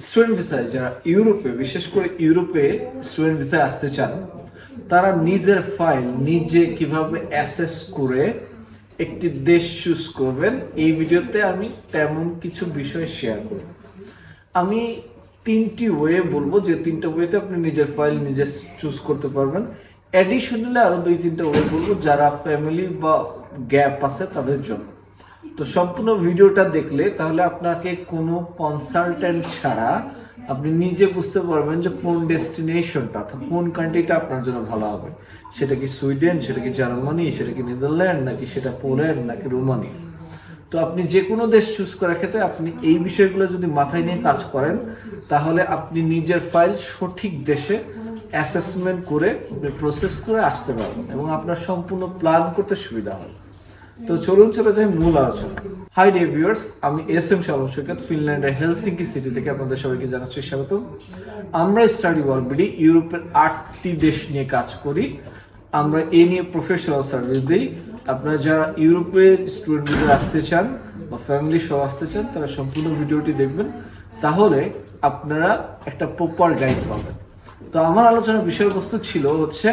Student ভিসায় যারা ইউরোপে, বিশেষ করে ইউরোপে স্টুডেন্ট ভিসায় আসতে চান, তারা নিজের ফাইল নিজে কিভাবে অ্যাসেস করে একটি দেশ চুজ করবেন, এই ভিডিওতে আমি তেমন কিছু বিষয় শেয়ার করব। আমি তিনটি ওয়ে বলবো, যে তিনটা ওয়েতে আপনি নিজের ফাইল নিজে চুজ করতে পারবেন। অ্যাডিশনালি আরো 2-3টা ওয়ে বলবো যারা ফ্যামিলি বা গ্যাপ আছে তাদের জন্য। তো সম্পূর্ণ ভিডিওটা দেখলে তাহলে আপনাকে কোনো কনসালটেন্ট ছাড়া আপনি নিজে বুঝতে পারবেন যে কোন ডেস্টিনেশনটা অর্থাৎ কোন কান্ট্রিটা আপনার জন্য ভালো হবে। সেটা কি সুইডেন, সেটা কি জার্মানি, সেটা কি নেদারল্যান্ড, নাকি সেটা পোল্যান্ড, নাকি রোমানি। তো আপনি যে কোনো দেশ চুজ করার ক্ষেত্রে আপনি এই বিষয়গুলো যদি মাথায় নিয়ে কাজ করেন, তাহলে আপনি নিজের ফাইল সঠিক দেশে অ্যাসেসমেন্ট করে প্রসেস করে আসতে পারবেন এবং আপনার সম্পূর্ণ প্ল্যান করতে সুবিধা হবে। তো চলুন চলে যাই মূল আলোচনা। হাই ডিয়ার ভিউয়ার্স, আমি এস.এম. শালম সৈকত, ফিনল্যান্ডের হেলসিঙ্কি সিটি থেকে আপনাদের সবাইকে জানাচ্ছি স্বাগত। আমরা স্টাডি ওয়ার্ল্ড বিডি ইউরোপের 8টি দেশ নিয়ে কাজ করি। আমরা এ নিয়ে প্রফেশনাল সার্ভিস দিই। আপনারা যারা ইউরোপে স্টুডেন্ট ভিসা আসতে চান বা ফ্যামিলি সহ আসতে চান, তারা সম্পূর্ণ ভিডিওটি দেখবেন, তাহলে আপনারা একটা প্রপার গাইড পাবেন। তো আমার আলোচনার বিষয়বস্তু ছিল হচ্ছে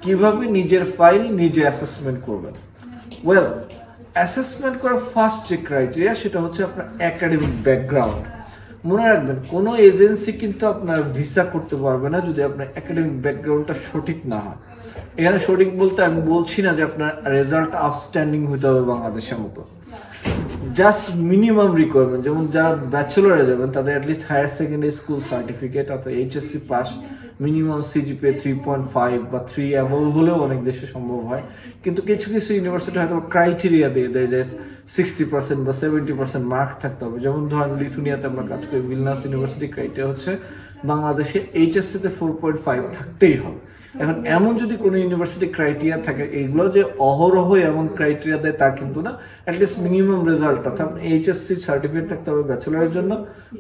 কিভাবে নিজের ফাইল নিজে অ্যাসেসমেন্ট করবেন। ওয়েল, অ্যাসেসমেন্ট করার ফার্স্ট যে ক্রাইটেরিয়া সেটা হচ্ছে আপনার একাডেমিক ব্যাকগ্রাউন্ড। মনে রাখবেন, কোনো এজেন্সি কিন্তু আপনার ভিসা করতে পারবে না যদি আপনার একাডেমিক ব্যাকগ্রাউন্ডটা সঠিক না হয়। এখানে সঠিক বলতে আমি বলছি না যে আপনার রেজাল্ট আউটস্ট্যান্ডিং হতে হবে বাংলাদেশের মতো। জাস্ট মিনিমাম রিকোয়ারমেন্ট, যেমন যারা ব্যাচেলরে যাবেন তাদের at least higher secondary school certificate অর্থাৎ এইচএসসি পাস, মিনিমাম সিজিপিএ 3.5 বা 3 অ্যাবভ হলেও অনেক দেশে সম্ভব হয়। কিন্তু কিছু কিছু ইউনিভার্সিটি হয়তো ক্রাইটেরিয়া দিয়ে দেয় যে 60% বা 70% মার্ক থাকতে হবে। যেমন ধরেন লিথুনিয়াতে আমরা কাজ করি, ভিলনাস ইউনিভার্সিটি ক্রাইটেরিয়া হচ্ছে বাংলাদেশে এইচএসসিতে 4.5 থাকতেই হবে। এখন এমন যদি কোনো ইউনিভার্সিটি ক্রাইটেরিয়া থাকে, এগুলো যে অহরহ এমন ক্রাইটেরিয়া দেয় তা কিন্তু না। অ্যাটলিস্ট মিনিমাম রেজাল্ট অর্থাৎ এইচএসসি সার্টিফিকেট থাকতে হবে ব্যাচেলারের জন্য,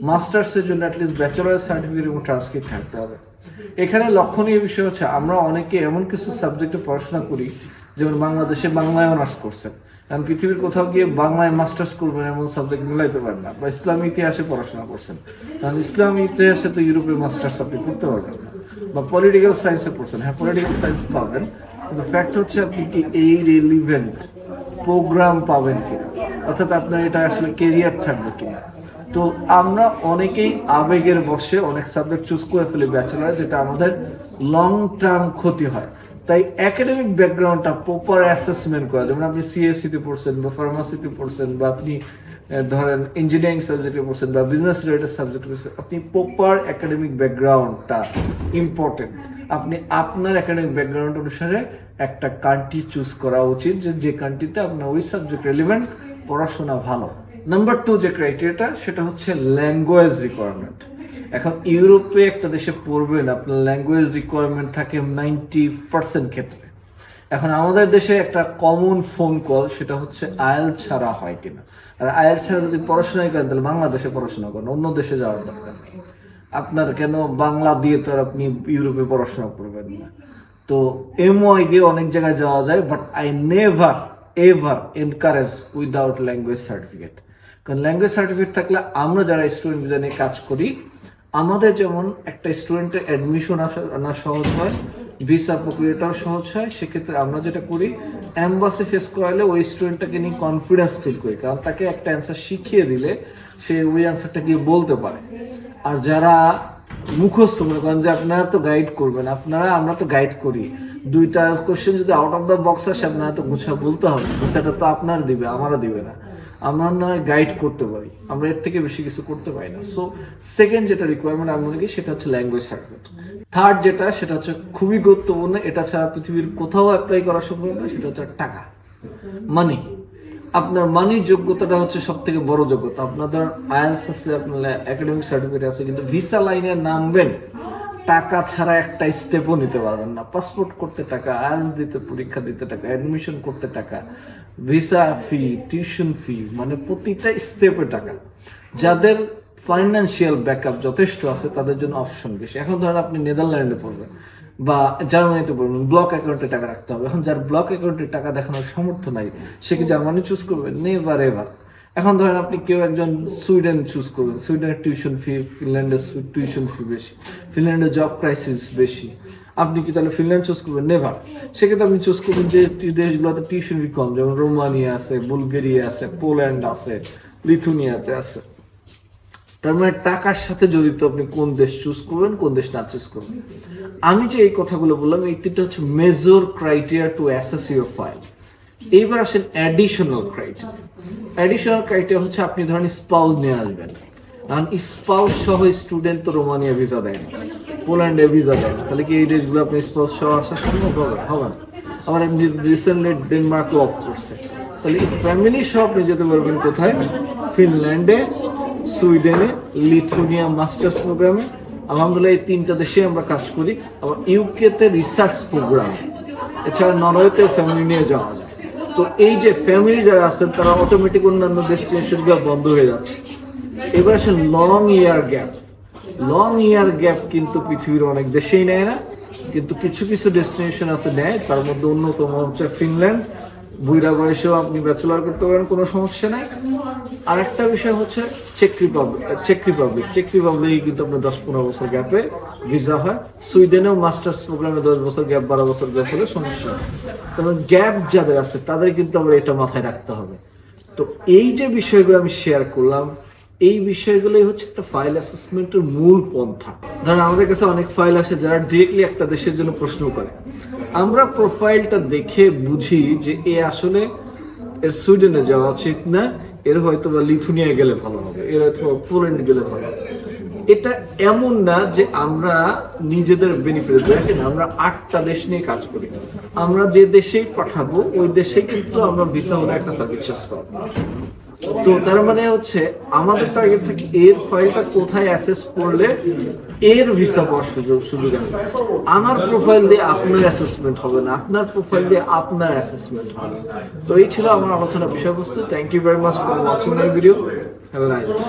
মাস্টার্সের জন্য অ্যাটলিস্ট ব্যাচেলারের সার্টিফিকেট এবং ট্রান্সক্রিপ্ট থাকতে হবে। এখানে লক্ষণীয় বিষয় হচ্ছে আমরা অনেকে এমন কিছু সাবজেক্টে পড়াশোনা করি, যেমন বাংলাদেশে বাংলায় অনার্স করছেন, কারণ পৃথিবীর কোথাও গিয়ে বাংলায় মাস্টার্স করবেন এমন সাবজেক্ট মিলাইতে পারেন না, বা ইসলামী ইতিহাসে পড়াশোনা করছেন, কারণ ইসলামী ইতিহাসে তো ইউরোপে মাস্টার্স আপনি করতে পারবেন না। বা পলিটিক্যাল সায়েন্সে পড়ছেন, হ্যাঁ পলিটিক্যাল সায়েন্স পাবেন, কিন্তু ফ্যাক্ট হচ্ছে আপনি কি এই রিলিভেন্ট প্রোগ্রাম পাবেন কিনা, অর্থাৎ আপনার এটা আসলে কেরিয়ার থাকবে কিনা। তো আমরা অনেকেই আবেগের বশে অনেক সাবজেক্ট চুজ করে ফেলি ব্যাচেলার, যেটা আমাদের লং টার্ম ক্ষতি হয়। তাই একাডেমিক ব্যাকগ্রাউন্ডটা প্রপার অ্যাসেসমেন্ট করা, যেমন আপনি সিএসসিতে পড়ছেন বা ফার্মাসিতে পড়ছেন বা আপনি ধরেন ইঞ্জিনিয়ারিং সাবজেক্টে পড়ছেন বা বিজনেস রিলেটেড সাবজেক্ট পড়ছেন, আপনি প্রপার একাডেমিক ব্যাকগ্রাউন্ডটা ইম্পর্টেন্ট। আপনি আপনার একাডেমিক ব্যাকগ্রাউন্ড অনুসারে একটা কান্ট্রি চুজ করা উচিত, যে কান্ট্রিতে আপনার ওই সাবজেক্ট রেলিভেন্ট, পড়াশোনা ভালো। নাম্বার 2 যে ক্রাইটেরিয়াটা সেটা হচ্ছে ল্যাঙ্গুয়েজ রিকোয়ারমেন্ট। এখন ইউরোপে একটা দেশে পড়বেন, আপনার ল্যাঙ্গুয়েজ রিকোয়ারমেন্ট থাকে 90% ক্ষেত্রে। এখন আমাদের দেশে একটা কমন ফোন কল, সেটা হচ্ছে আয়েল ছাড়া হয় কিনা। আর আয়েল ছাড়া যদি পড়াশোনাই করেন তাহলে বাংলাদেশে পড়াশোনা করেন, অন্য দেশে যাওয়ার দরকার নেই। আপনার কেন বাংলা দিয়ে তো আর আপনি ইউরোপে পড়াশোনা করবেন না। তো এমওআই দিয়ে অনেক জায়গায় যাওয়া যায়, but I never ever encourage without language certificate. কারণ ল্যাঙ্গুয়েজ সার্টিফিকেট থাকলে আমরা যারা স্টুডেন্ট ভিসা নিয়ে কাজ করি, আমাদের যেমন একটা স্টুডেন্টের অ্যাডমিশন আনা সহজ হয়, ভিসা প্রক্রিয়াটাও সহজ হয়। সেক্ষেত্রে আমরা যেটা করি, অ্যাম্বাসি ফেস করালে ওই স্টুডেন্টটাকে নিয়ে কনফিডেন্স ফিল করি, কারণ তাকে একটা অ্যান্সার শিখিয়ে দিলে সে ওই অ্যান্সারটা গিয়ে বলতে পারে। আর যারা মুখস্থ মনে করেন যে আপনারা তো গাইড করবেন, আমরা তো গাইড করি, 2টা কোশ্চেন যদি আউট অফ দ্য বক্স আসে আপনারা তো গুছা বলতে হবে, সেটা তো আপনার দিবে, আমারা দিবে না। আমরা নয় গাইড করতে পারি, আমরা এর থেকে বেশি কিছু করতে পারি না। সো সেকেন্ড যেটা রিকোয়ারমেন্ট আমি মনে করি সেটা হচ্ছে ল্যাঙ্গুয়েজ সার্টিফিকেট। থার্ড যেটা, সেটা হচ্ছে খুবই গুরুত্বপূর্ণ, এটা ছাড়া পৃথিবীর কোথাও অ্যাপ্লাই করা সম্ভব না, সেটা হচ্ছে টাকা, মানি। আপনার মানির যোগ্যতাটা হচ্ছে সব থেকে বড় যোগ্যতা। আপনাদের আইএলটিএস আছে, আপনার একাডেমিক সার্টিফিকেট আছে, কিন্তু ভিসা লাইনে নামবেন, টাকা ছাড়া একটা স্টেপও নিতে পারবেন না। পাসপোর্ট করতে টাকা, আইএলটিএস দিতে, পরীক্ষা দিতে টাকা, অ্যাডমিশন করতে টাকা, ভিসা ফি, টিউশন ফি, মানে প্রতিটা স্টেপে টাকা। যাদের ফাইন্যান্সিয়াল ব্যাকআপ যথেষ্ট আছে তাদের জন্য অপশন বেশি। এখন ধরেন আপনি নেদারল্যান্ডে পড়বেন বা জার্মানিতে পড়বেন, ব্লক অ্যাকাউন্টে টাকা রাখতে হবে। এখন যার ব্লক অ্যাকাউন্টে টাকা দেখানোর সামর্থ্য নাই, সে কি জার্মানি চুজ করবে? Never ever. এখন ধরেন আপনি কেউ একজন সুইডেন চুজ করবেন, সুইডেনের টিউশন ফি, ফিনল্যান্ডের টিউশন ফি বেশি, ফিনল্যান্ডের জব ক্রাইসিস বেশি, আপনি কি তাহলে ফিনল্যান্ড চুজ করবেন? নেভার। সেক্ষেত্রে আপনি চুজ করবেন যে দেশগুলোতে টিউশন ফি কম, যেমন রোমানিয়া আছে, বুলগেরিয়া আছে, পোল্যান্ড আছে, লিথুনিয়াতে আছে। তার মানে টাকার সাথে জড়িত আপনি কোন দেশ চুজ করবেন, কোন দেশ না চুজ করবেন। আমি যে এই কথাগুলো বললাম, এই তিনটা হচ্ছে major criteria to assess your file. এইবার আসেন অ্যাডিশনাল ক্রাইটেরিয়া। অ্যাডিশনাল ক্রাইটেরিয়া হচ্ছে আপনি ধরেন স্পাউস নিয়ে আসবেন, কারণ স্পাউস সহ স্টুডেন্ট তো রোমানিয়া ভিসা দেয় না, পোল্যান্ডে ভিসা দেয় না, তাহলে কি এই দেশগুলো আপনি স্পাউস সহ আসা সম্ভব হবে না। আবার আপনি রিসেন্টলি ডেনমার্ক অফ করছে, তাহলে ফ্যামিলি সহ আপনি যেতে পারবেন কোথায়? ফিনল্যান্ডে, সুইডেনে, লিথুনিয়া মাস্টার্স প্রোগ্রামে। আলহামদুলিল্লাহ এই তিনটা দেশে আমরা কাজ করি। আবার ইউকেতে রিসার্চ প্রোগ্রাম, এছাড়া নরওয়েতে ফ্যামিলি নিয়ে যাওয়া যায়। তো এই যে ফ্যামিলি যারা আছেন তারা অটোমেটিক অন্যান্য ডেস্টিনেশনগুলো বন্ধ হয়ে যাচ্ছে। এবার আসেন লং ইয়ার গ্যাপ। লং ইয়ার গ্যাপ কিন্তু পৃথিবীর অনেক দেশেই নেয় না, কিন্তু কিছু কিছু ডেস্টিনেশন আছে নেয়। তার মধ্যে অন্যতম হচ্ছে ফিনল্যান্ড। বুইড়া বয়সেও আপনি ব্যাচেলর করতে পারেন, কোনো সমস্যা নাই। আর একটা বিষয় হচ্ছে চেক রিপাবলিক কিন্তু আপনার 10-15 বছর গ্যাপে ভিসা হয়। সুইডেনেও মাস্টার্স প্রোগ্রামে 10 বছর গ্যাপ, 12 বছর গ্যাপ হলে সমস্যা হয়। তবে গ্যাপ যাদের আছে তাদের কিন্তু আমরা এটা মাথায় রাখতে হবে। তো এই যে বিষয়গুলো আমি শেয়ার করলাম, এই বিষয়গুলোই হচ্ছে একটা ফাইল অ্যাসেসমেন্টের মূল পন্থা। ধরেন আমাদের কাছে অনেক ফাইল আসে যারা ডিরেক্টলি একটা দেশের জন্য প্রশ্ন করে, আমরা প্রোফাইলটা দেখে বুঝি যে এ আসলে এর সুইডেনে যাওয়া উচিত না, এর হয়তো বা লিথুনিয়া গেলে ভালো হবে, এর হয়তো পোল্যান্ড গেলে ভালো হবে। এটা এমন না যে আমরা নিজেদের বেনিফিট দেখেন, আমরা 8টা দেশ নিয়ে কাজ করি। আমরা যে দেশেই পাঠাবো ওই দেশে কিন্তু আমরা ভিসা হলে একটা সার্ভিস পাবো। তো তার মানে হচ্ছে আমাদের টার্গেট থাকে এর ফাইলটা কোথায় অ্যাসেস করলে এর ভিসা পাওয়ার সুযোগ আছে। আমার প্রোফাইল দিয়ে আপনার অ্যাসেসমেন্ট হবে না, আপনার প্রোফাইল দিয়ে আপনার অ্যাসেসমেন্ট হবে। তো এই ছিল আমার আলোচনা বিষয়বস্তু। Thank you very much for watching my video. Have a nice day.